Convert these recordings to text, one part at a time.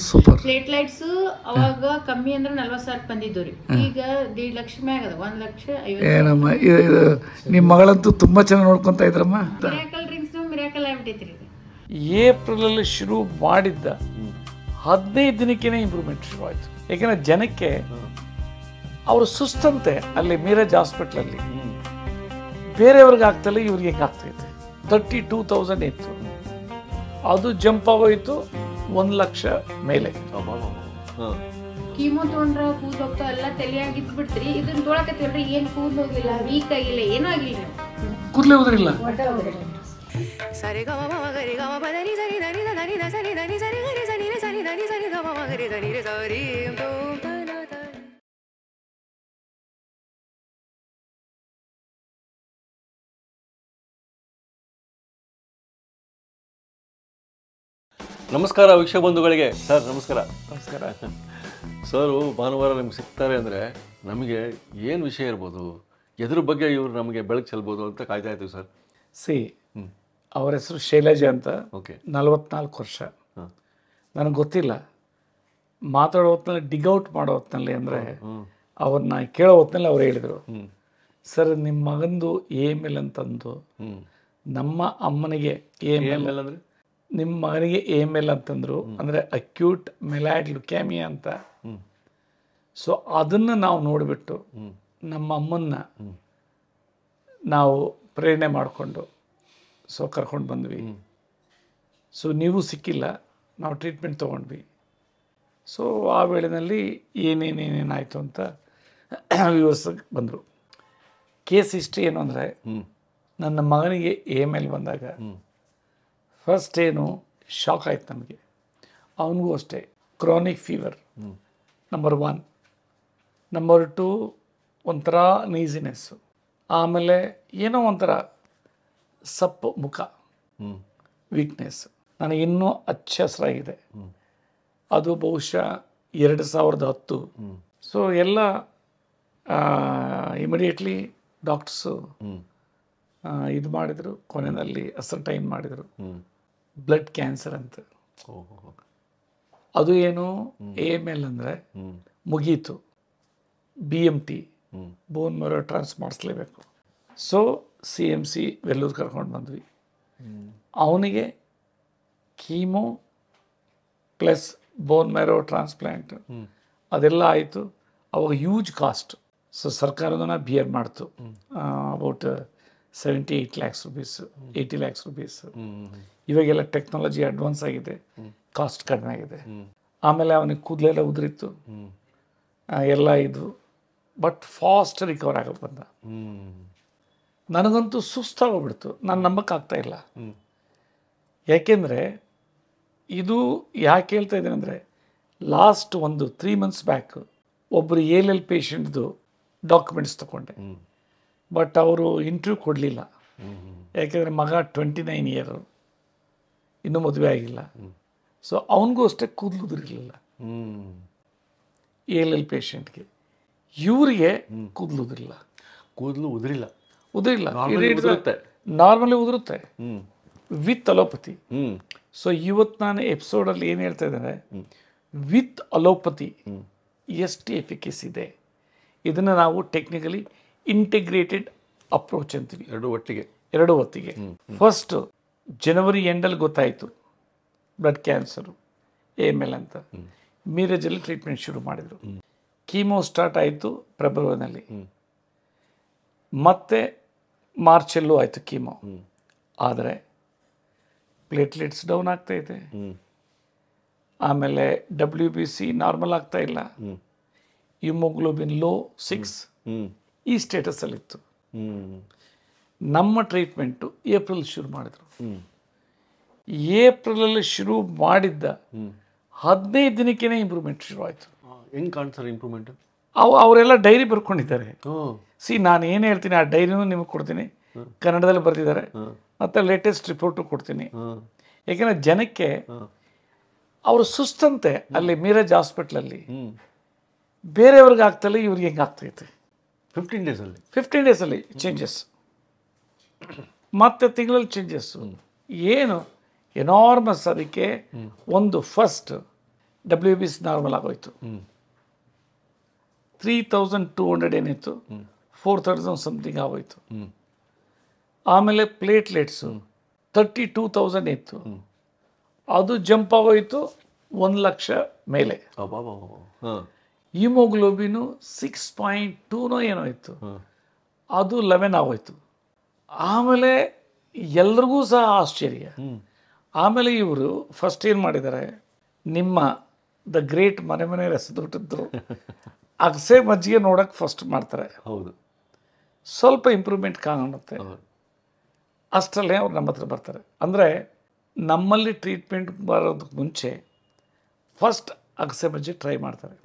Super. ಪ್ಲೇಟ್ಲೈಟ್ಸ್ ಅವಾಗ ಕಮ್ಮಿ ಅಂದ್ರೆ 40,000 ಬಂದಿದ್ದು ರೀ, ಈಗ 1.5 ಲಕ್ಷ ಮ್ಯಾಗ ಅದ, 1,50,000. ಏನಮ್ಮ ಇದು ನಿಮ್ಮ ಮಗಳಂತೂ ತುಂಬ ಚೆನ್ನಾಗಿ ನೋಡ್ಕೊತಾ ಇದ್ರಮ್ಮ. ಮಿರಾಕಲ್ ಡ್ರಿಂಕ್ಸ್ ಮಿರಾಕಲ್ ಆಗ್ಬಿಟ್ಟೈತ್ರಿ ಇದು. ಏಪ್ರಿಲಲ್ಲಿ ಶುರು ಮಾಡಿದ್ದ 15 ದಿನಕ್ಕೇನೆ ಇಂಪ್ರೂವ್ಮೆಂಟ್ ಶುರು ಆಯಿತು. ಯಾಕೆಂದರೆ ಜನಕ್ಕೆ ಅವರು ಸುಸ್ತಂತೆ ಅಲ್ಲಿ ಮೀರಜ್ ಹಾಸ್ಪಿಟ್ಲಲ್ಲಿ ಬೇರೆಯವ್ರಿಗೆ ಆಗ್ತಲ್ಲ, ಇವ್ರಿಗೆ ಹೆಂಗೆ ಆಗ್ತೈತೆ. 32,000 ಇತ್ತು, ಅದು ಜಂಪ್ ಆಗೋಯ್ತು 1 ಲಕ್ಷ ಮೇಲೆ. ಕೀಮೋ ತೊಗೊಂಡ್ರ ಕೂದಲು ಹೋಗ್ತಾವ, ಎಲ್ಲ ತಲೆಯಾಗಿದ್ದು ಬಿಡ್ತೀರಿ. ಇದನ್ನ ತೊಳಕತ್ತೀವಲ್ರಿ, ಏನ್ ಕೂದಲು ಹೋಗಿಲ್ಲ, ವೀಕ್ ಆಗಿಲ್ಲ, ಏನೂ ಆಗಿಲ್ಲ. ಕೂದಲೇ ಉದ್ರಿಲ್ಲ. ನಮಸ್ಕಾರ ವೀಕ್ಷಕ ಬಂಧುಗಳಿಗೆ. ಸರ್ ನಮಸ್ಕಾರ. ನಮಸ್ಕಾರ ಸರು ಭಾನುವಾರ ನಿಮ್ಗೆ ಸಿಗ್ತಾರೆ ಅಂದರೆ ನಮಗೆ ಏನು ವಿಷಯ ಇರ್ಬೋದು, ಎದ್ರ ಬಗ್ಗೆ ಇವರು ನಮಗೆ ಬೆಳಕು ಚೆಲ್ಬೋದು ಅಂತ ಕಾಯ್ತಾ ಇದ್ದೀವಿ ಸರ್. ಅವ್ರ ಹೆಸರು ಶೈಲಜಾ ಅಂತ. ಓಕೆ. 44 ವರ್ಷ. ನನಗೆ ಗೊತ್ತಿಲ್ಲ, ಮಾತಾಡೋ ಹೊತ್ತಿನಲ್ಲಿ ಡಿಗೌಟ್ ಮಾಡೋ ಹೊತ್ತಿನಲ್ಲಿ ಅಂದರೆ ಅವ್ರನ್ನ ಕೇಳೋ ಹೊತ್ತಿನಲ್ಲಿ ಅವ್ರು ಹೇಳಿದರು, ಸರ್ ನಿಮ್ಮ ಮಗಂದು AML ಅಂತಂದು ನಮ್ಮ ಅಮ್ಮನಿಗೆ AML ಅಂದರೆ ನಿಮ್ಮ ಮಗನಿಗೆ AML ಅಂತಂದರು, ಅಂದರೆ ಅಕ್ಯೂಟ್ ಮೆಲೈಡ್ ಲ್ಯುಕೇಮಿಯಾ ಅಂತ. ಸೊ ಅದನ್ನು ನಾವು ನೋಡಿಬಿಟ್ಟು ನಮ್ಮ ಅಮ್ಮನ್ನ ನಾವು ಪ್ರೇರಣೆ ಮಾಡಿಕೊಂಡು ಸೊ ಕರ್ಕೊಂಡು ಬಂದ್ವಿ. ಸೊ ನೀವು ಸಿಕ್ಕಿಲ್ಲ, ನಾವು ಟ್ರೀಟ್ಮೆಂಟ್ ತೊಗೊಂಡ್ವಿ. ಸೊ ಆ ವೇಳೆಯಲ್ಲಿ ಏನೇನೇನೇನಾಯಿತು ಅಂತ ವ್ಯೂವರ್ಸಿಗೆ ಬಂದರು. ಕೇಸ್ ಹಿಸ್ಟ್ರಿ ಏನು ಅಂದರೆ, ನನ್ನ ಮಗನಿಗೆ AML ಬಂದಾಗ ಫಸ್ಟ್ ಏನು ಶಾಕ್ ಆಯ್ತು ನಮಗೆ. ಅವನಿಗೂ ಅಷ್ಟೇ ಕ್ರಾನಿಕ್ ಫೀವರ್ ನಂಬರ್ 1. ನಂಬರ್ 2 ಒಂಥರ ನೀಸಿನೆಸ್ಸು. ಆಮೇಲೆ ಏನೋ ಒಂಥರ ಸಪ್ಪು ಮುಖ, ವೀಕ್ನೆಸ್. ನನಗಿನ್ನೂ ಹಚ್ಚ ಹಸಿರಾಗಿದೆ. ಅದು ಬಹುಶಃ 2010. ಸೊ ಎಲ್ಲ ಇಮಿಡಿಯೇಟ್ಲಿ ಡಾಕ್ಟರ್ಸು ಇದು ಮಾಡಿದರು, ಕೊನೆಯಲ್ಲಿ ಅಸರ್ಟೈನ್ ಮಾಡಿದರು ಬ್ಲಡ್ ಕ್ಯಾನ್ಸರ್ ಅಂತ. ಅದು ಏನು AML ಅಂದರೆ ಮುಗೀತು, BMT ಬೋನ್ ಮ್ಯಾರೋ ಟ್ರಾನ್ಸ್ ಮಾಡಿಸ್ಲೇಬೇಕು. ಸೊ CMC ವೆಲ್ಲೂರು ಕರ್ಕೊಂಡು ಬಂದ್ವಿ. ಅವನಿಗೆ ಕೀಮೋ ಪ್ಲಸ್ ಬೋನ್ ಮ್ಯಾರೋ ಟ್ರಾನ್ಸ್ಪ್ಲ್ಯಾಂಟ್ ಅದೆಲ್ಲ ಆಯಿತು. ಅವಾಗ ಹ್ಯೂಜ್ ಕಾಸ್ಟ್. ಸೊ ಸರ್ಕಾರದನ್ನ ಬಿಯರ್ ಮಾಡ್ತು. About 78 lakhs rupees, 80 lakhs rupees. ಇವಾಗೆಲ್ಲ ಟೆಕ್ನಾಲಜಿ ಅಡ್ವಾನ್ಸ್ ಆಗಿದೆ, ಕಾಸ್ಟ್ ಕಡಿಮೆ ಆಗಿದೆ. ಆಮೇಲೆ ಅವನಿಗೆ ಕೂದಲೆಲ್ಲ ಉದುರಿತ್ತು, ಎಲ್ಲ ಇದು. ಬಟ್ ಫಾಸ್ಟ್ ರಿಕವರ್ ಆಗ ಬಂದ. ನನಗಂತೂ ಸುಸ್ತಾಗೋಗ್ಬಿಡ್ತು, ನಾನು ನಂಬಕ್ಕಾಗ್ತಾ ಇಲ್ಲ. ಯಾಕೆಂದರೆ ಇದು ಯಾಕೆ ಹೇಳ್ತಾ ಇದ್ದೇನೆ ಅಂದರೆ, ಲಾಸ್ಟ್ ಒಂದು 3 months ಬ್ಯಾಕ್ ಒಬ್ಬರು ALL ಪೇಷಂಟ್ದು ಡಾಕ್ಯುಮೆಂಟ್ಸ್ ತಗೊಂಡೆ. ಬಟ್ ಅವರು ಇಂಟರ್ವ್ಯೂ ಕೊಡಲಿಲ್ಲ. ಯಾಕೆಂದರೆ ಮಗ 29 year, ಇನ್ನೂ ಮದುವೆ ಆಗಿಲ್ಲ. ಸೊ ಅವನಿಗೂ ಅಷ್ಟೇ ಕೂದಲು ಉದುರಿರಲಿಲ್ಲ, ALL ಪೇಷಂಟ್ಗೆ. ಇವರಿಗೆ ಕೂದಲು ಉದುರಿಲ್ಲ. ನಾರ್ಮಲಿ ಉದುರುತ್ತೆ ವಿತ್ ಅಲೋಪತಿ. ಸೊ ಇವತ್ತು ನಾನು ಎಪಿಸೋಡಲ್ಲಿ ಏನು ಹೇಳ್ತಾ ಇದ್ದೇನೆ, ವಿತ್ ಅಲೋಪತಿ ಎಷ್ಟು ಎಫಿಕಸಿ ಇದೆ, ಇದನ್ನು ನಾವು ಟೆಕ್ನಿಕಲಿ ಇಂಟಿಗ್ರೇಟೆಡ್ ಅಪ್ರೋಚ್ ಅಂತೀವಿ. ಎರಡು ಹೊತ್ತಿಗೆ. ಫಸ್ಟ್ ಜನವರಿ ಎಂಡಲ್ಲಿ ಗೊತ್ತಾಯಿತು ಬ್ಲಡ್ ಕ್ಯಾನ್ಸರು AML ಅಂತ. ಮೀರಜಲ್ಲಿ ಟ್ರೀಟ್ಮೆಂಟ್ ಶುರು ಮಾಡಿದರು. ಕೀಮೋ ಸ್ಟಾರ್ಟ್ ಆಯಿತು ಫೆಬ್ರವರಿನಲ್ಲಿ, ಮತ್ತೆ ಮಾರ್ಚಲ್ಲೂ ಆಯಿತು ಕೀಮೋ. ಆದರೆ ಪ್ಲೇಟ್ಲೆಟ್ಸ್ ಡೌನ್ ಆಗ್ತಾಯಿದೆ, ಆಮೇಲೆ WBC ನಾರ್ಮಲ್ ಆಗ್ತಾ ಇಲ್ಲ, ಹಿಮೋಗ್ಲೋಬಿನ್ ಲೋ 6 ಈ ಸ್ಟೇಟಸಲ್ಲಿತ್ತು. ನಮ್ಮ ಟ್ರೀಟ್ಮೆಂಟು ಏಪ್ರಿಲ್ ಶುರು ಮಾಡಿದ್ರು. ಏಪ್ರಿಲಲ್ಲಿ ಶುರು ಮಾಡಿದ್ದ 15 ದಿನಕ್ಕೇನೆ ಇಂಪ್ರೂವ್ಮೆಂಟ್ ಶುರು ಆಯಿತು. ಹೆಂಗೆ ಕಾಣ್ತಾರೆ ಇಂಪ್ರೂವ್ಮೆಂಟ್? ಅವರೆಲ್ಲ ಡೈರಿ ಬರ್ಕೊಂಡಿದ್ದಾರೆ. ನಾನು ಏನು ಹೇಳ್ತೀನಿ ಆ ಡೈರಿನೂ ನಿಮಗೆ ಕೊಡ್ತೀನಿ, ಕನ್ನಡದಲ್ಲಿ ಬರೆದಿದ್ದಾರೆ, ಮತ್ತು ಲೇಟೆಸ್ಟ್ ರಿಪೋರ್ಟು ಕೊಡ್ತೀನಿ. ಯಾಕೆಂದರೆ ಜನಕ್ಕೆ ಅವರು ಸುಸ್ತಂತೆ ಅಲ್ಲಿ ಮೀರಜ್ ಹಾಸ್ಪಿಟ್ಲಲ್ಲಿ ಬೇರೆಯವ್ರಿಗೆ ಆಗ್ತಲ್ಲ, ಇವ್ರಿಗೆ ಹೆಂಗೆ ಆಗ್ತೈತೆ. 15 ಡೇಸಲ್ಲಿ ಚೇಂಜಸ್, ಮತ್ತು ತಿಂಗಳಲ್ಲಿ ಚೇಂಜಸ್ಸು ಏನು ಎನಾರ್ಮಸ್. ಅದಕ್ಕೆ ಒಂದು ಫಸ್ಟ್ WBC ನಾರ್ಮಲ್ ಆಗೋಯ್ತು. 3200 ಏನಿತ್ತು 4000 ಸಮಥಿಂಗ್ ಆಗೋಯ್ತು. ಆಮೇಲೆ ಪ್ಲೇಟ್ಲೆಟ್ಸು 32,000 ಇತ್ತು, ಅದು ಜಂಪ್ ಆಗೋಯ್ತು 1,00,000 ಮೇಲೆ. ಹಿಮೋಗ್ಲೋಬಿನು 6.2 ಏನೋ ಇತ್ತು, ಅದು 11 ಆಗೋಯ್ತು. ಆಮೇಲೆ ಎಲ್ರಿಗೂ ಸಹ ಆಶ್ಚರ್ಯ. ಆಮೇಲೆ ಇವರು ಫಸ್ಟ್ ಏನು ಮಾಡಿದ್ದಾರೆ, ನಿಮ್ಮ ದ ಗ್ರೇಟ್ ಮನೆ ರಸದೂಟದ್ದು ಅಗಸೆ ಮಜ್ಜಿಗೆ ನೋಡೋಕೆ ಫಸ್ಟ್ ಮಾಡ್ತಾರೆ. ಹೌದು, ಸ್ವಲ್ಪ ಇಂಪ್ರೂವ್ಮೆಂಟ್ ಕಾಣುತ್ತೆ. ಅಷ್ಟರಲ್ಲೇ ಅವ್ರು ನಮ್ಮ ಹತ್ರ ಬರ್ತಾರೆ. ಅಂದರೆ ನಮ್ಮಲ್ಲಿ ಟ್ರೀಟ್ಮೆಂಟ್ ಬರೋದಕ್ಕೆ ಮುಂಚೆ ಫಸ್ಟ್ ಅಗಸೆ ಮಜ್ಜಿಗೆ ಟ್ರೈ ಮಾಡ್ತಾರೆ.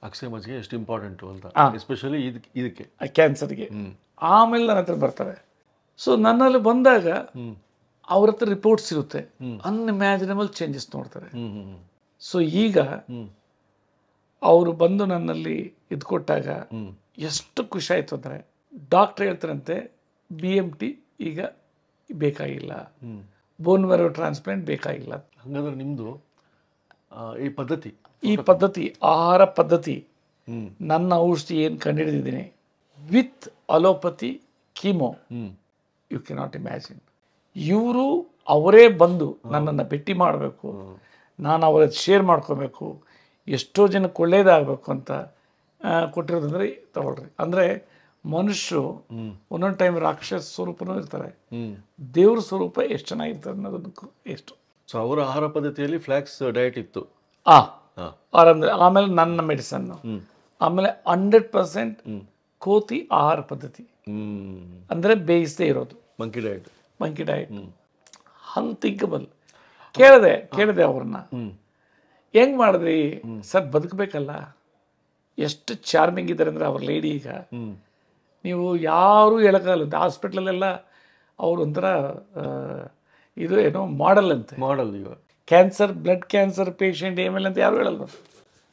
ಅಗಸೆ ಮಜ್ಜಿಗೆ ಎಷ್ಟು ಇಂಪಾರ್ಟೆಂಟು ಅಂತ, ಎಸ್ಪೆಷಲಿ ಇದಕ್ಕೆ ಕ್ಯಾನ್ಸರ್ಗೆ. ಆಮೇಲೆ ನನ್ನ ಹತ್ರ ಬರ್ತಾರೆ. ಸೊ ನನ್ನಲ್ಲಿ ಬಂದಾಗ ಅವ್ರ ಹತ್ರ ರಿಪೋರ್ಟ್ಸ್ ಇರುತ್ತೆ, ಅನ್ಇಮ್ಯಾಜಿನಬಲ್ ಚೇಂಜಸ್ ನೋಡ್ತಾರೆ. ಸೊ ಈಗ ಅವರು ಬಂದು ನನ್ನಲ್ಲಿ ಇದು ಕೊಟ್ಟಾಗ ಎಷ್ಟು ಖುಷಿ ಆಯಿತು ಅಂದರೆ, ಡಾಕ್ಟ್ರ್ ಹೇಳ್ತಾರಂತೆ BMT ಈಗ ಬೇಕಾಗಿಲ್ಲ, ಬೋನ್ ಮ್ಯಾರೋ ಟ್ರಾನ್ಸ್ಪ್ಲಾಂಟ್ ಬೇಕಾಗಿಲ್ಲ. ಹಾಗಾದ್ರೆ ನಿಮ್ಮದು ಈ ಪದ್ಧತಿ ಆಹಾರ ಪದ್ಧತಿ, ನನ್ನ ಔಷಧಿ ಏನು ಕಂಡುಹಿಡಿದಿದ್ದೀನಿ with allopathy chemo, you cannot imagine. ಇವರು ಅವರೇ ಬಂದು ನನ್ನನ್ನು ಭೇಟಿ ಮಾಡಬೇಕು, ನಾನು ಅವರ ಶೇರ್ ಮಾಡ್ಕೋಬೇಕು, ಎಷ್ಟೋ ಜನಕ್ಕೆ ಒಳ್ಳೇದಾಗಬೇಕು ಅಂತ ಕೊಟ್ಟಿರೋದಂದ್ರೆ ತಗೊಳ್ರಿ. ಅಂದರೆ ಮನುಷ್ಯರು ಒಂದೊಂದು ಟೈಮ್ ರಾಕ್ಷಸ ಸ್ವರೂಪನೂ ಇರ್ತಾರೆ, ದೇವ್ರ ಸ್ವರೂಪ ಎಷ್ಟು ಚೆನ್ನಾಗಿರ್ತಾರೆ ಅನ್ನೋದಕ್ಕೂ ಎಷ್ಟು. ಸೊ ಅವರ ಆಹಾರ ಪದ್ಧತಿಯಲ್ಲಿ ಫ್ಲಾಕ್ಸ್ ಡಯಟ್ ಇತ್ತು. ಅಂದರೆ ಆಮೇಲೆ ನನ್ನ ಮೆಡಿಸನ್ನು, ಆಮೇಲೆ 100% ಕೋತಿ ಆಹಾರ ಪದ್ಧತಿ, ಅಂದರೆ ಬೇಯಿಸದೇ ಇರೋದು, ಮಂಕಿ ಡಯಟ್ ಅನ್ಥಿಂಕಬಲ್. ಕೇಳಿದೆ ಅವ್ರನ್ನ, ಹೆಂಗೆ ಮಾಡಿದ್ರಿ ಸರ್, ಬದುಕಬೇಕಲ್ಲ. ಎಷ್ಟು ಚಾರ್ಮಿಂಗ್ ಇದ್ದಾರೆ ಅಂದರೆ ಅವ್ರ ಲೇಡಿ. ಈಗ ನೀವು ಯಾರೂ ಹೇಳೋಕ್ಕಾಗಲ್ಲ, ಹಾಸ್ಪಿಟ್ಲಲ್ಲೆಲ್ಲ ಅವರು ಒಂಥರ ಇದು ಏನೋ ಮಾಡಲ್ ಇವಾಗ cancer, blood cancer patient AML ಅಂತ ಯಾರು ಹೇಳಲ್ಲ.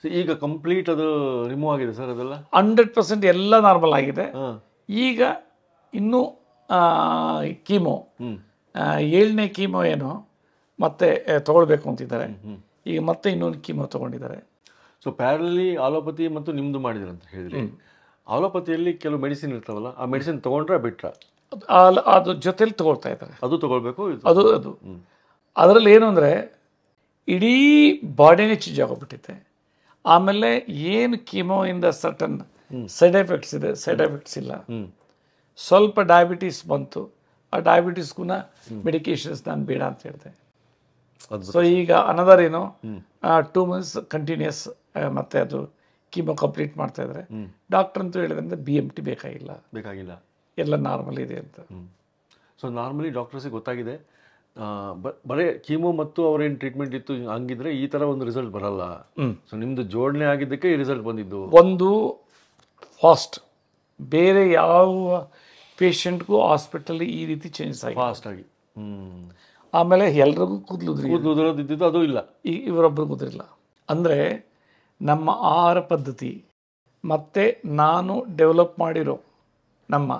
ಈಗ ಕಂಪ್ಲೀಟ್ ಅದು ರಿಮೂವ್ ಆಗಿದೆ ಸರ್, ಅದೆಲ್ಲ 100% ಎಲ್ಲ ನಾರ್ಮಲ್ ಆಗಿದೆ. ಈಗ ಇನ್ನೂ ಕೀಮೋ 7ನೇ ಕೀಮೋ ಏನೋ ಮತ್ತೆ ತೊಗೊಳ್ಬೇಕು ಅಂತಿದ್ದಾರೆ. ಈಗ ಮತ್ತೆ ಇನ್ನೊಂದು ಕೀಮೋ ತೊಗೊಂಡಿದ್ದಾರೆ. ಸೊ ಪ್ಯಾರಲಿ ಆಲೋಪತಿ ಮತ್ತು ನಿಮ್ಮದು ಮಾಡಿದ್ರು ಅಂತ ಹೇಳಿದ್ರಿ. ಆಲೋಪತಿಯಲ್ಲಿ ಕೆಲವು ಮೆಡಿಸಿನ್ ಇರ್ತಾವಲ್ಲ, ಆ ಮೆಡಿಸಿನ್ ತೊಗೊಂಡ್ರೆ ಬಿಟ್ರೆ ಅದು ಜೊತೆಲಿ ತೊಗೊಳ್ತಾ ಇದ್ದಾರೆ. ಅದು ತೊಗೊಳ್ಬೇಕು. ಅದು ಅದರಲ್ಲಿ ಏನು ಅಂದರೆ ಇಡೀ ಬಾಡಿನೇ ಚೇಂಜ್ ಆಗೋಗ್ಬಿಟ್ಟಿದೆ. ಆಮೇಲೆ ಏನು ಕೀಮೋಯಿಂದ ಸರ್ಟನ್ ಸೈಡ್ ಎಫೆಕ್ಟ್ಸ್ ಇದೆ, ಸೈಡ್ ಎಫೆಕ್ಟ್ಸ್ ಇಲ್ಲ. ಸ್ವಲ್ಪ ಡಯಾಬಿಟೀಸ್ ಬಂತು, ಆ ಡಯಾಬಿಟೀಸ್ಗೂ ಮೆಡಿಕೇಶನ್ಸ್ ನಾನು ಬೇಡ ಅಂತ ಹೇಳಿದೆ. ಸೊ ಈಗ ಅನದರ್ ಏನು 2 months ಕಂಟಿನ್ಯೂಸ್ ಮತ್ತೆ ಅದು ಕೀಮೋ ಕಂಪ್ಲೀಟ್ ಮಾಡ್ತಾ ಇದ್ದಾರೆ. ಡಾಕ್ಟರ್ ಅಂತೂ ಹೇಳಿದ್ರೆ BMT ಬೇಕಾಗಿಲ್ಲ, ಎಲ್ಲ ನಾರ್ಮಲ್ ಇದೆ ಅಂತ. ಸೊ ನಾರ್ಮಲಿ ಡಾಕ್ಟರ್ಸಿಗೆ ಗೊತ್ತಾಗಿದೆ, ಬರೀ ಕೀಮೋ ಮತ್ತು ಅವ್ರೇನು ಟ್ರೀಟ್ಮೆಂಟ್ ಇತ್ತು ಹಂಗಿದ್ರೆ ಈ ಥರ ಒಂದು ರಿಸಲ್ಟ್ ಬರಲ್ಲ. ಸೊ ನಿಮ್ಮದು ಜೋಡಣೆ ಆಗಿದ್ದಕ್ಕೆ ಈ ರಿಸಲ್ಟ್ ಬಂದಿದ್ದು. ಒಂದು ಫಾಸ್ಟ್, ಬೇರೆ ಯಾವ ಪೇಷಂಟ್ಗೂ ಹಾಸ್ಪಿಟಲ್ ಈ ರೀತಿ ಚೇಂಜಸ್ ಆಗಿ ಫಾಸ್ಟಾಗಿ. ಆಮೇಲೆ ಎಲ್ರಿಗೂ ಕೂದಲು ಉದುರೋದಿದ್ದು ಅದು ಇಲ್ಲ, ಇವರೊಬ್ಬರು ಕುದುರಿಲ್ಲ. ಅಂದರೆ ನಮ್ಮ ಆಹಾರ ಪದ್ಧತಿ ಮತ್ತು ನಾನು ಡೆವಲಪ್ ಮಾಡಿರೋ ನಮ್ಮ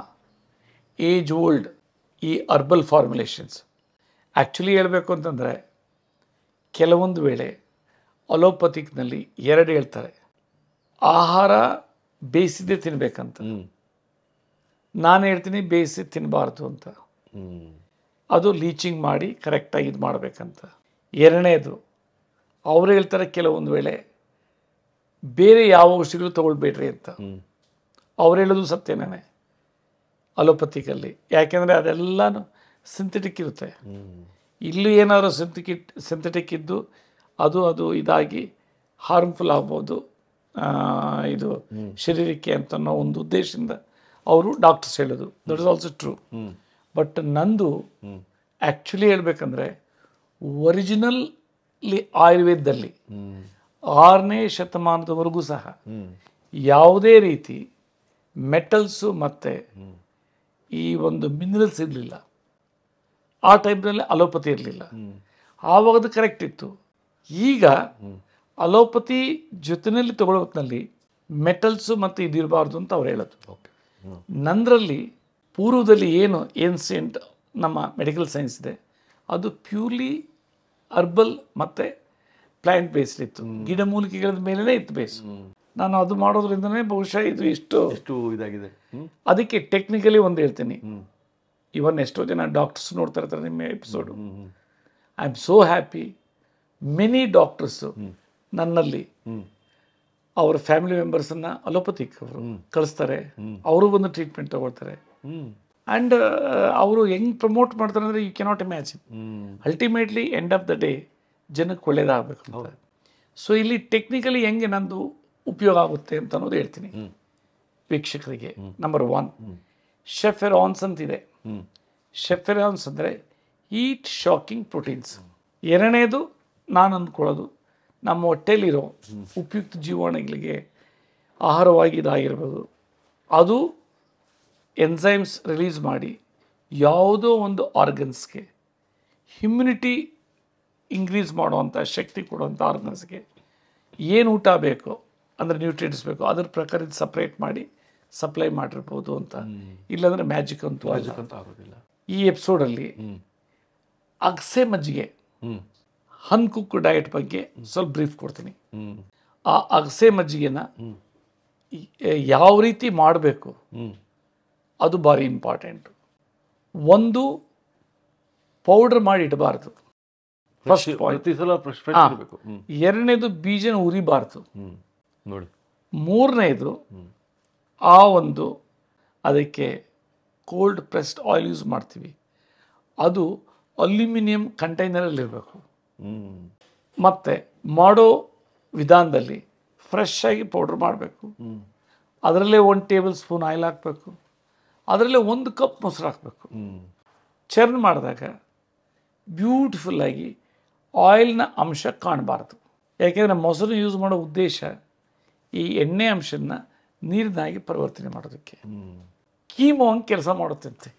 ಏಜ್ ಓಲ್ಡ್ ಈ ಅರ್ಬಲ್ ಫಾರ್ಮುಲೇಷನ್ಸ್, ಆ್ಯಕ್ಚುಲಿ ಹೇಳಬೇಕು ಅಂತಂದರೆ ಕೆಲವೊಂದು ವೇಳೆ ಅಲೋಪತಿಕ್ನಲ್ಲಿ 2 ಹೇಳ್ತಾರೆ, ಆಹಾರ ಬೇಯಿಸಿದ್ದೇ ತಿನ್ನಬೇಕಂತ. ನಾನು ಹೇಳ್ತೀನಿ ಬೇಯಿಸಿ ತಿನ್ನಬಾರ್ದು ಅಂತ. ಅದು ಲೀಚಿಂಗ್ ಮಾಡಿ ಕರೆಕ್ಟಾಗಿ ಇದು ಮಾಡಬೇಕಂತ. 2ನೇದು ಅವರು ಹೇಳ್ತಾರೆ ಕೆಲವೊಂದು ವೇಳೆ ಬೇರೆ ಯಾವ ಔಷಧಿಗಳು ತೊಗೊಳ್ಬೇಡ್ರಿ ಅಂತ. ಅವ್ರು ಹೇಳೋದು ಸತ್ಯನೇ ಅಲೋಪತಿಕಲ್ಲಿ, ಯಾಕೆಂದರೆ ಅದೆಲ್ಲನೂ ಸಿಂಥೆಟಿಕ್ ಇರುತ್ತೆ. ಇಲ್ಲಿ ಏನಾದರೂ ಸಿಂಥೆಟಿಕ್ ಇದ್ದು ಅದು ಇದಾಗಿ ಹಾರ್ಮ್ಫುಲ್ ಆಗ್ಬೋದು ಇದು ಶರೀರಕ್ಕೆ ಅಂತ ಅನ್ನೋ ಒಂದು ಉದ್ದೇಶದಿಂದ ಅವರು ಡಾಕ್ಟರ್ಸ್ ಹೇಳೋದು. That is also true. But ನಂದು ಆ್ಯಕ್ಚುಲಿ ಹೇಳ್ಬೇಕಂದ್ರೆ ಒರಿಜಿನಲಿ ಆಯುರ್ವೇದದಲ್ಲಿ 6ನೇ ಶತಮಾನದವರೆಗೂ ಸಹ ಯಾವುದೇ ರೀತಿ ಮೆಟಲ್ಸು ಮತ್ತು ಈ ಒಂದು ಮಿನರಲ್ಸ್ ಇರಲಿಲ್ಲ. ಆ ಟೈಮ್ನಲ್ಲಿ ಅಲೋಪತಿ ಇರಲಿಲ್ಲ, ಆವಾಗದು ಕರೆಕ್ಟ್ ಇತ್ತು. ಈಗ ಅಲೋಪತಿ ಜೊತೆಯಲ್ಲಿ ತಗೊಳ್ಳೋದ್ರಲ್ಲಿ ಮೆಟಲ್ಸು ಮತ್ತು ಇದಿರಬಾರ್ದು ಅಂತ ಅವ್ರು ಹೇಳೋದು. ನಂದರಲ್ಲಿ ಪೂರ್ವದಲ್ಲಿ ಏನು ಏನ್ಸಿಯಂಟ್ ನಮ್ಮ ಮೆಡಿಕಲ್ ಸೈನ್ಸ್ ಇದೆ ಅದು ಪ್ಯೂರ್ಲಿ ಅರ್ಬಲ್ ಮತ್ತು ಪ್ಲ್ಯಾಂಟ್ ಬೇಸ್ಡ್ ಇತ್ತು, ಗಿಡಮೂಲಿಕೆಗಳ ಮೇಲೇ ಇತ್ತು ಬೇಸ್. ನಾನು ಅದು ಮಾಡೋದ್ರಿಂದನೇ ಬಹುಶಃ ಇದು ಎಷ್ಟು ಇದಾಗಿದೆ. ಅದಕ್ಕೆ ಟೆಕ್ನಿಕಲಿ ಒಂದು ಹೇಳ್ತೀನಿ, ಇವನ್ ಎಷ್ಟೋ ಜನ ಡಾಕ್ಟರ್ಸ್ ನೋಡ್ತಾ ಇರ್ತಾರೆ ನಿಮ್ಮ episode. I am so happy. Many doctors ನನ್ನಲ್ಲಿ ಅವರ ಫ್ಯಾಮಿಲಿ ಮೆಂಬರ್ಸನ್ನು ಅಲೋಪತಿಕ್ ಅವರು ಕಳಿಸ್ತಾರೆ, ಅವರು ಬಂದು ಟ್ರೀಟ್ಮೆಂಟ್ ತಗೊಳ್ತಾರೆ. ಆ್ಯಂಡ್ ಅವರು ಹೆಂಗೆ ಪ್ರಮೋಟ್ ಮಾಡ್ತಾರೆ ಅಂದರೆ you cannot imagine. Ultimately end of the day ಜನಕ್ಕೆ ಒಳ್ಳೇದಾಗಬೇಕು ಅಂತ. ಸೊ ಇಲ್ಲಿ ಟೆಕ್ನಿಕಲಿ ಹೆಂಗೆ ನಂದು ಉಪಯೋಗ ಆಗುತ್ತೆ ಅಂತ ಅನ್ನೋದು ಹೇಳ್ತೀನಿ ವೀಕ್ಷಕರಿಗೆ. ನಂಬರ್ 1 ಶೆಫೆರಾನ್ಸ್ ಅಂತಿದೆ. ಶೆಫೆರಾನ್ಸ್ ಅಂದರೆ ಹೀಟ್ ಶಾಕಿಂಗ್ ಪ್ರೋಟೀನ್ಸ್. ಎರಡನೇದು ನಾನು ಅಂದ್ಕೊಳ್ಳೋದು ನಮ್ಮ ಹೊಟ್ಟೆಲಿರೋ ಉಪಯುಕ್ತ ಜೀವಾಣುಗಳಿಗೆ ಆಹಾರವಾಗಿ ಇದಾಗಿರ್ಬೋದು, ಅದು ಎನ್ಸೈಮ್ಸ್ ರಿಲೀಸ್ ಮಾಡಿ ಯಾವುದೋ ಒಂದು ಆರ್ಗನ್ಸ್ಗೆ ಇಮ್ಯುನಿಟಿ ಇನ್ಕ್ರೀಸ್ ಮಾಡುವಂಥ ಶಕ್ತಿ ಕೊಡುವಂಥ ಆರ್ಗನ್ಸ್ಗೆ ಏನು ಊಟ ಬೇಕೋ ಅಂದರೆ ನ್ಯೂಟ್ರಿಯೆಂಟ್ಸ್ ಬೇಕೋ ಅದ್ರ ಪ್ರಕಾರ ಇದು ಸಪ್ರೇಟ್ ಮಾಡಿ ಸಪ್ಲೈ ಮಾಡಿರ್ಬೋದು ಅಂತ. ಇಲ್ಲಾಂದರೆ ಮ್ಯಾಜಿಕ್ ಅಂತೂ ಆಗೋದಿಲ್ಲ. ಈ ಎಪಿಸೋಡಲ್ಲಿ ಅಗಸೆ ಮಜ್ಜಿಗೆ ಅನ್ಕುಕ್ ಡಯಟ್ ಬಗ್ಗೆ ಸ್ವಲ್ಪ ಬ್ರೀಫ್ ಕೊಡ್ತೀನಿ. ಆ ಅಗಸೆ ಮಜ್ಜಿಗೆನ ಯಾವ ರೀತಿ ಮಾಡಬೇಕು ಅದು ಭಾರಿ ಇಂಪಾರ್ಟೆಂಟು. ಒಂದು ಪೌಡರ್ ಮಾಡಿ ಇಡಬಾರ್ದು, ಫಸ್ಟ್ ಪಾಯಿಂಟ್. ಎರಡನೇದು ಬೀಜನ ಉರಿಬಾರ್ದು. ನೋಡಿ, ಮೂರನೇದು ಆ ಒಂದು ಅದಕ್ಕೆ ಕೋಲ್ಡ್ ಪ್ರೆಸ್ಡ್ ಆಯಿಲ್ ಯೂಸ್ ಮಾಡ್ತೀವಿ, ಅದು ಅಲ್ಯೂಮಿನಿಯಂ ಕಂಟೈನರಲ್ಲಿರಬೇಕು. ಮತ್ತು ಮಾಡೋ ವಿಧಾನದಲ್ಲಿ ಫ್ರೆಶ್ ಆಗಿ ಪೌಡ್ರ್ ಮಾಡಬೇಕು. ಅದರಲ್ಲೇ 1 ಟೇಬಲ್ ಸ್ಪೂನ್ ಆಯಿಲ್ ಹಾಕಬೇಕು, ಅದರಲ್ಲೇ 1 ಕಪ್ ಮೊಸರು ಹಾಕಬೇಕು. ಚರ್ನ್ ಮಾಡಿದಾಗ ಬ್ಯೂಟಿಫುಲ್ಲಾಗಿ ಆಯಿಲ್ನ ಅಂಶ ಕಾಣಬಾರ್ದು. ಯಾಕೆಂದರೆ ಮೊಸರು ಯೂಸ್ ಮಾಡೋ ಉದ್ದೇಶ ಈ ಎಣ್ಣೆ ಅಂಶನ ನೀರಿನಾಗಿ ಪರಿವರ್ತನೆ ಮಾಡೋದಕ್ಕೆ. ಕೀಮೋ ಹಂಗೆ ಕೆಲಸ ಮಾಡುತ್ತಂತೆ.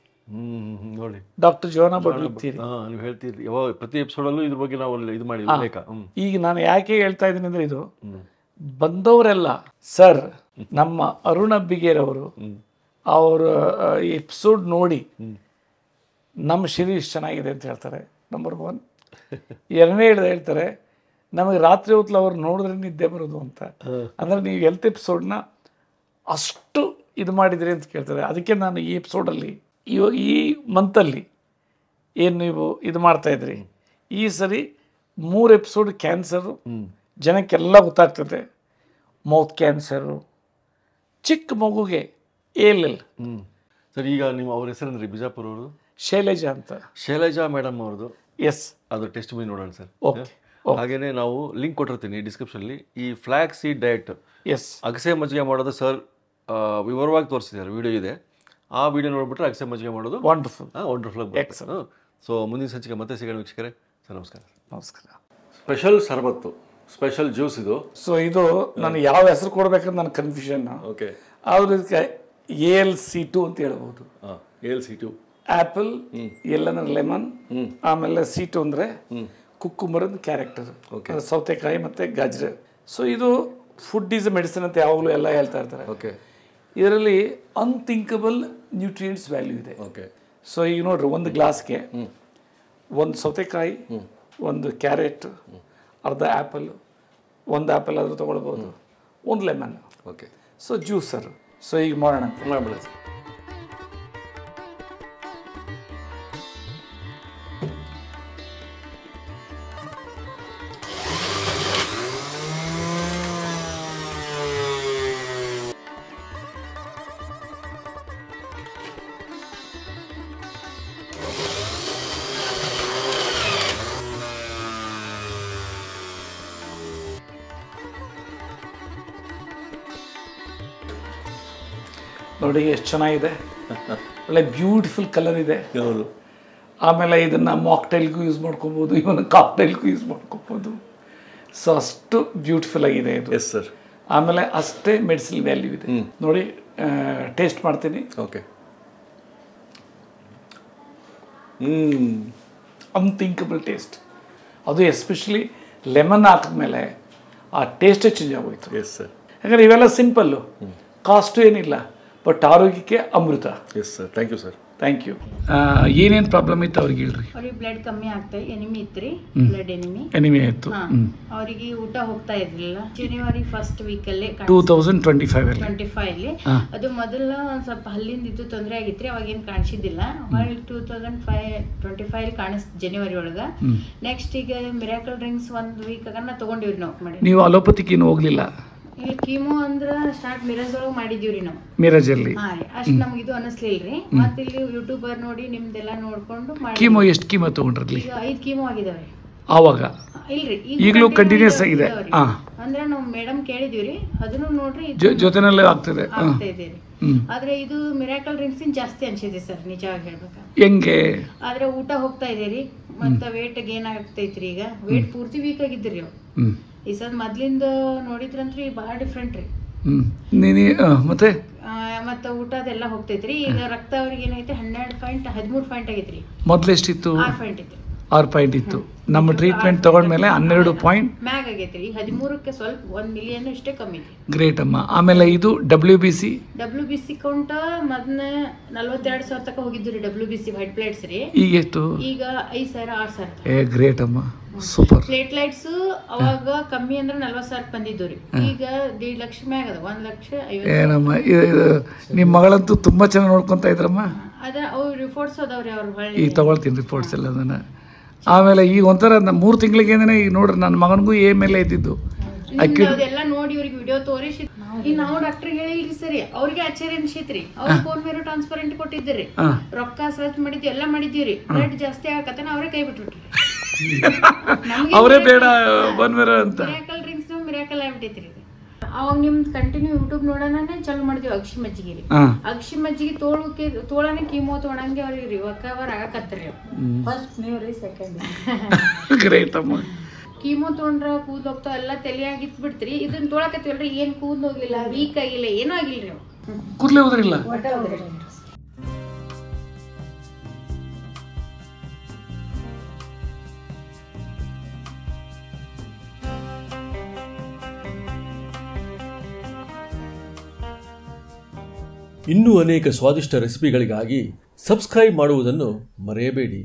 ನೋಡಿ, ಡಾಕ್ಟರ್ ಜೋನಾ ಬಡ್ತೀರಿ ನೀವು ಹೇಳ್ತೀರಿ ಯಾವಾಗ ಪ್ರತಿ ಎಪಿಸೋಡಲ್ಲೂ ಇದ್ರ ಬಗ್ಗೆ ನಾವು ಇದು ಮಾಡಿ. ಈಗ ನಾನು ಯಾಕೆ ಹೇಳ್ತಾ ಇದ್ದೀನಿ ಅಂದರೆ, ಇದು ಬಂದವರೆಲ್ಲ ಸರ್ ನಮ್ಮ ಅರುಣ್ ಅಬ್ಬಿಗೇರವರು ಅವರ ಎಪಿಸೋಡ್ ನೋಡಿ ನಮ್ಮ ಶರೀರ ಚೆನ್ನಾಗಿದೆ ಅಂತ ಹೇಳ್ತಾರೆ, ನಂಬರ್ 1. ಎರಡನೇ ಹೇಳ್ತಾರೆ ನಮಗೆ ರಾತ್ರಿ ಹೊತ್ತು ಅವ್ರು ನೋಡಿದ್ರೆ ನಿದ್ದೆ ಬರೋದು ಅಂತ. ಅಂದರೆ ನೀವು ಹೆಲ್ತ್ ಎಪಿಸೋಡ್ನ ಅಷ್ಟು ಇದು ಮಾಡಿದ್ರಿ ಅಂತ ಕೇಳ್ತಾರೆ. ಅದಕ್ಕೆ ನಾನು ಈ ಎಪಿಸೋಡಲ್ಲಿ ಈ ಮಂತಲ್ಲಿ ಏನು ನೀವು ಇದು ಮಾಡ್ತಾಯಿದ್ರಿ, ಈ ಸರಿ 3 ಎಪಿಸೋಡ್ ಕ್ಯಾನ್ಸರು ಜನಕ್ಕೆಲ್ಲ ಗೊತ್ತಾಗ್ತದೆ. ಮೌತ್ ಕ್ಯಾನ್ಸರು, ಚಿಕ್ಕ ಮಗುಗೆ ALL. ಸರ್, ಈಗ ನೀವು ಅವ್ರ ಹೆಸರಂದ್ರಿ ಬಿಜಾಪುರ ಅವರು? ಶೈಲಜಾ ಅಂತ. ಶೈಲಜಾ ಮೇಡಮ್ ಅವ್ರದ್ದು. ಎಸ್, ಅದು ಟೆಸ್ಟ್ ಬೈ ನೋಡೋಣ ಸರ್. ಓಕೆ. ಹಾಗೇನೆ ನಾವು ಲಿಂಕ್ ಕೊಟ್ಟಿರ್ತೀನಿ ಡಿಸ್ಕ್ರಿಪ್ಷನ್ಲಿ. ಈ ಫ್ಲಾಕ್ ಸೀಡ್ ಡಯಟ್, ಎಸ್, ಅಗಸೆ ಮಜ್ಜಿಗೆ ಮಾಡೋದು ಸರ್ ವಿವರವಾಗಿ ತೋರಿಸಿದ್ದಾರೆ, ವಿಡಿಯೋ ಇದೆ. ಆ ವಿಡಿಯೋ ನೋಡ್ಬಿಟ್ರೆ ಅಗಸೆ ಮಜ್ಜಿಗೆ ಮಾಡೋದು ವಂಡರ್ಫುಲ್ ವಂಡರ್ಫುಲ್. ಸೊ ಮುಂದಿನ ಸಂಚಿಕೆ ಮತ್ತೆ ಸಿಗೋಣ ವೀಕ್ಷಕರೇ. ಸರ್ ನಮಸ್ಕಾರ. ನಮಸ್ಕಾರ. ಸ್ಪೆಷಲ್ ಶರಬತ್ತು, ಸ್ಪೆಷಲ್ ಜ್ಯೂಸ್ ಇದು. ಸೊ ಇದು ನಾನು ಯಾವ ಹೆಸರು ಕೊಡ್ಬೇಕಂತ ನನ್ನ ಕನ್ಫ್ಯೂಷನ್. ಓಕೆ. ಆದ್ರೆ ಇದಕ್ಕೆ ALC2 ಅಂತ ಹೇಳ್ಬೋದು. ALC2 ಆ್ಯಪಲ್, L ಅಂದ್ರೆ ಲೆಮನ್, ಆಮೇಲೆ C2 ಅಂದರೆ ಕುಕ್ಕುಂಬರ್ ಅಂತ ಕ್ಯಾರೆಕ್ಟರ್, ಸೌತೆಕಾಯಿ ಮತ್ತು ಗಾಜರ. ಸೊ ಇದು ಫುಡ್ ಈಸ್ ಮೆಡಿಸಿನ್ ಅಂತ ಯಾವಾಗಲೂ ಎಲ್ಲ ಹೇಳ್ತಾ ಇರ್ತಾರೆ. ಓಕೆ. ಇದರಲ್ಲಿ ಅನ್ಥಿಂಕಬಲ್ ನ್ಯೂಟ್ರಿಯೆಂಟ್ಸ್ ವ್ಯಾಲ್ಯೂ ಇದೆ. ಓಕೆ. ಸೊ ಈಗ ನೋಡ್ರಿ, ಒಂದು ಗ್ಲಾಸ್ಗೆ 1 ಸೌತೆಕಾಯಿ, 1 ಕ್ಯಾರೆಟ್, ಅರ್ಧ ಆ್ಯಪಲ್, 1 ಆ್ಯಪಲ್ ಆದರೂ ತೊಗೊಳ್ಬೋದು, 1 lemon. Okay. So juicer. So ಈಗ ಮಾಡೋಣ ಅಂತ ಮಾಡಬೇಡ ಸರ್. ನೋಡಿ ಎಷ್ಟು ಚೆನ್ನಾಗಿದೆ, ಒಳ್ಳೆ ಬ್ಯೂಟಿಫುಲ್ ಕಲರ್ ಇದೆ. ಹೌದು. ಆಮೇಲೆ ಇದನ್ನು ಮಾಕ್ಟೈಲ್ಗೂ ಯೂಸ್ ಮಾಡ್ಕೋಬೋದು, ಇವನು ಕಾಕ್ಟೈಲ್ಗೂ ಯೂಸ್ ಮಾಡ್ಕೋಬೋದು. ಸೊ ಅಷ್ಟು ಬ್ಯೂಟಿಫುಲ್ ಆಗಿದೆ ಇದು. Yes sir. ಆಮೇಲೆ ಅಷ್ಟೇ ಮೆಡಿಸಿನ್ ವ್ಯಾಲ್ಯೂ ಇದೆ. ನೋಡಿ, ಟೇಸ್ಟ್ ಮಾಡ್ತೀನಿ. ಓಕೆ. Unthinkable taste. ಅದು ಎಸ್ಪೆಷಲಿ ಲೆಮನ್ ಹಾಕಿದ್ಮೇಲೆ ಆ ಟೇಸ್ಟೇ ಚೇಂಜ್ ಆಗೋಯ್ತು. Yes sir. ಯಾಕಂದರೆ ಇವೆಲ್ಲ ಸಿಂಪಲ್ಲು, ಕಾಸ್ಟು ಏನಿಲ್ಲ, ಬಟ್ ಆರೋಗ್ಯಕ್ಕೆ ಅಮೃತ. Yes sir. Thank you sir. Thank you. ಏನೇನು ಪ್ರಾಬ್ಲಮ್ ಇತ್ತು ಅವ್ರಿಗೆ ಹೇಳ್ರಿ. ಅವ್ರಿಗೆ ಬ್ಲಡ್ ಕಮ್ಮಿ ಆಗ್ತಾ ಎನಿಮಿ ಇತ್ರಿ, ಬ್ಲಡ್ ಎನಿಮಿ ಆಯಿತು. ಅವರಿಗೆ ಊಟ ಹೋಗ್ತಾ ಇರ್ಲಿಲ್ಲ. ಜನವರಿ ಫಸ್ಟ್ ವೀಕಲ್ಲೇ 2025 ಅದು ಮೊದಲ ಸ್ವಲ್ಪ ಹಲ್ಲಿಂದ ಇದು ತೊಂದರೆ ಆಗಿತ್ರಿ, ಅವಾಗ ಏನು ಕಾಣಿಸಿದ್ದಿಲ್ಲ. 2025 ಕಾಣಿಸ್ತು ಜನವರಿ ಒಳಗ. ನೆಕ್ಸ್ಟ್ ಈಗ ಮಿರಾಕಲ್ ಡ್ರಿಂಕ್ಸ್ 1 ವೀಕ್ ಆಗ ತಗೊಂಡಿವ್ರಿ ನಾವು ಮಾಡಿ. ನೀವು ಅಲೋಪತಿಕ್ ಏನು ಹೋಗ್ಲಿಲ್ಲ? ಇಲ್ಲಿ ಕೀಮೋ ಅಂದ್ರ ಸ್ಟಾರ್ಟ್ ಮಿರಾಜ್ ಒಳಗೆ ಮಾಡಿದೀವ್ರಿ ನಾವು, ಮಿರಾಜಲ್ಲಿ. ಹಾ ರೀ, ಅಷ್ಟ್ ನಮ್ಗೆ ಇದು ಅನಿಸ್ಲಿಲ್ರಿ. ಮತ್ತೆ ಇಲ್ಲಿ ಯೂಟ್ಯೂಬರ್ ನೋಡಿ ನಿಮ್ದೆಲ್ಲ ನೋಡ್ಕೊಂಡು ಮಾಡಿ. ಕೀಮೋ ಎಷ್ಟು ಕೀಮೋ ತಗೊಂಡ್ರಲ್ಲಿ? ಈಗ 5 ಕೀಮೋ ಆಗಿದಾವ್ರಿ. ಆವಾಗ ಇಲ್ರಿ, ಈಗಲೂ ಕಂಟಿನ್ಯೂಸ್ ಆಗಿದೆ. ಅಂದ್ರೆ ನಾವು ಮೇಡಮ್ ಕೇಳಿದೀವ್ರಿ, ಅದನ್ನು ನೋಡ್ರಿ ಜೊತೆನಲ್ಲೇ ಆಗ್ತದೆ ಆಗ್ತಾ ಇದೆ. ಆದ್ರೆ ಇದು ಮಿರಾಕಲ್ ಡ್ರಿಂಕ್ಸ್ ಜಾಸ್ತಿ ಅನ್ಸಿದೆ ಸರ್, ನಿಜವಾಗಿ ಹೇಳ್ಬೇಕಾ. ಹೆಂಗೆ? ಆದ್ರೆ ಊಟ ಹೋಗ್ತಾ ಇದೆ ರೀ, ಮತ್ತ ವೇಟ್ ಗೇನ್ ಆಗ್ತೈತ್ರಿ. ಈಗ ವೇಟ್ ಪೂರ್ತಿ ವೀಕ್ ಆಗಿದ್ರಿ ಅವ್. ಈ ಸದ್ ಮೊದ್ಲಿಂದ ನೋಡಿದ್ರಂತ್ರಿ ಬಹಳ ಡಿಫ್ರೆಂಟ್ ರೀ. ಮತ್ತೆ ಊಟ ಅದೆಲ್ಲ ಹೋಗ್ತೈತ್ರಿ. ಈಗ ರಕ್ತ ಅವ್ರಿಗೆ ಏನೈತೆ 13 ಪಾಯಿಂಟ್ ಆಗೈತ್ರಿ. ಮೊದ್ಲು ಎಷ್ಟಿತ್ತು? 6 ಪಾಯಿಂಟ್ ಇತ್ತು. 6 ಪಾಯಿಂಟ್ ಇತ್ತು. ನಮ್ಮ ಟ್ರೀಟ್ಮೆಂಟ್ ತಗೊಂಡ್ಮೇಲೆ 12 ಪಾಯಿಂಟ್ ಮ್ಯಾಗ್ ಆಗೈತ್ರಿ. ಈಗ 13ಕ್ಕೆ ಸ್ವಲ್ಪ 1 ಮಿಲಿಯನ್ ಅಷ್ಟೇ ಕಮ್ಮಿ ಇದೆ. ಗ್ರೇಟ್ ಅಮ್ಮ. ಆಮೇಲೆ ಇದು WBC ಕೌಂಟ ಮೊದ್ಲ 42,000 ತನಕ ಹೋಗಿದ್ದು ರೀ. WBC ವೈಟ್ ಪ್ಲೇಟ್ಸ್ ರೀ. ಈಗ ಎಷ್ಟು? ಈಗ 5,000 6,000. ಗ್ರೇಟ್ ಅಮ್ಮ, ಸೂಪರ್. ಪ್ಲೇಟ್ಲೈಟ್ಸ್ ಅವಾಗ ಕಮ್ಮಿ ಅಂದ್ರೆ 40,000 ಬಂದಿದ್ದು ರೀ. ಈಗ 1.5 ಲಕ್ಷ ಮ್ಯಾಗ ಅದ, 1,50,000. ಏನಮ್ಮ, ನಿಮ್ಮ ಮಗಳಂತೂ ತುಂಬಾ ಚೆನ್ನಾಗಿ ನೋಡ್ಕೊಂತ ಇದ್ರಮ್ಮ. ಅದ ಅವ್ರ ರಿಪೋರ್ಟ್ಸ್ ಅದಾವ್ರಿ ಅವ್ರ ಹೊಳ್ಳಿ. ಈಗ ತಗೊಳ್ತೀನಿ ರಿಪೋರ್ಟ್ಸ್ ಎಲ್ಲ ಅದನ್ನ. ಆಮೇಲೆ ಈಗ ಒಂಥರ 3 ತಿಂಗಳಿಗೆ ಈಗ ನೋಡ್ರಿ ನನ್ನ ಮಗನಿಗೂ ಮೇಲೆ ಇದ್ದಿದ್ದು ಅದೆಲ್ಲ ನೋಡಿ ಇವ್ರಿಗೆ ವಿಡಿಯೋ ತೋರಿಸಿ. ಈಗ ನಾವು ಡಾಕ್ಟರ್ ಹೇಳಿಲ್ರಿ ಸರಿ, ಅವ್ರಿಗೆ ಆಶ್ಚರ್ಯ ಅನ್ಸೈತ್ರಿ. ಅವ್ರ ಬೋನ್ ಮೇರೋ ಟ್ರಾನ್ಸ್ಪರೆಂಟ್ ಕೊಟ್ಟಿದ್ರಿ, ರೊಕ್ಕ ಸರ್ಚ್ ಮಾಡಿದ್ವಿ, ಎಲ್ಲ ಮಾಡಿದೀವ್ರಿ. ಬ್ಲಡ್ ಜಾಸ್ತಿ ಆಗಕತ್ತನ ಅವರೇ ಕೈ ಬಿಟ್ಬಿಟ್ರಿ. ಅವರೇ ಬೇಡ ಬೋನ್ ಮೇರೋ ಅಂತ. ಮಿರಾಕಲ್ ಡ್ರಿಂಕ್ಸ್ ಮಿರಾಕಲ್ ಆಗ್ಬಿಟ್ಟೈತ್ರಿ. ಅವಾಗ ನಿಮ್ದು ಕಂಟಿನ್ಯೂ ಯೂಟ್ಯೂಬ್ ನೋಡೋಣ ಚಾಲು ಮಾಡಿದ್ವಿ. ಅಕ್ಷಿ ಮಜ್ಜಿಗೆ ರೀ, ಅಕ್ಷಿ ಮಜ್ಜಿಗೆ ತೋಳನೆ ಕೀಮೋ ತಗೊಳಂಗೆ ಅವ್ರಿಗೆ ರಿಕವರ್ ಆಗಕತ್ರಿ. ಫಸ್ಟ್ ನೀವು ರೀ, ಸೆಕೆಂಡ್ ಗ್ರೇಟ್ ಅಮ್ಮ. ಕೀಮೋ ತೊಗೊಂಡ್ರ ಕೂದ್ ಹೋಗ್ತಾವ, ಎಲ್ಲ ತಲೆಯಾಗಿತ್ ಬಿಡ್ತ್ರಿ. ಇದನ್ನ ತೊಳಕತ್ತೀವಲ್ರಿ, ಏನ್ ಕೂದ್ ಹೋಗಿಲ್ಲ, ವೀಕ್ ಆಗಿಲ್ಲ, ಏನೂ ಆಗಿಲ್ರಿ. ಕೂದಲೇ ಹೋದ್ರಿಲ್ಲ. ಇನ್ನೂ ಅನೇಕ ಸ್ವಾದಿಷ್ಟ ರೆಸಿಪಿಗಳಿಗಾಗಿ ಸಬ್ಸ್ಕ್ರೈಬ್ ಮಾಡುವುದನ್ನು ಮರೆಯಬೇಡಿ.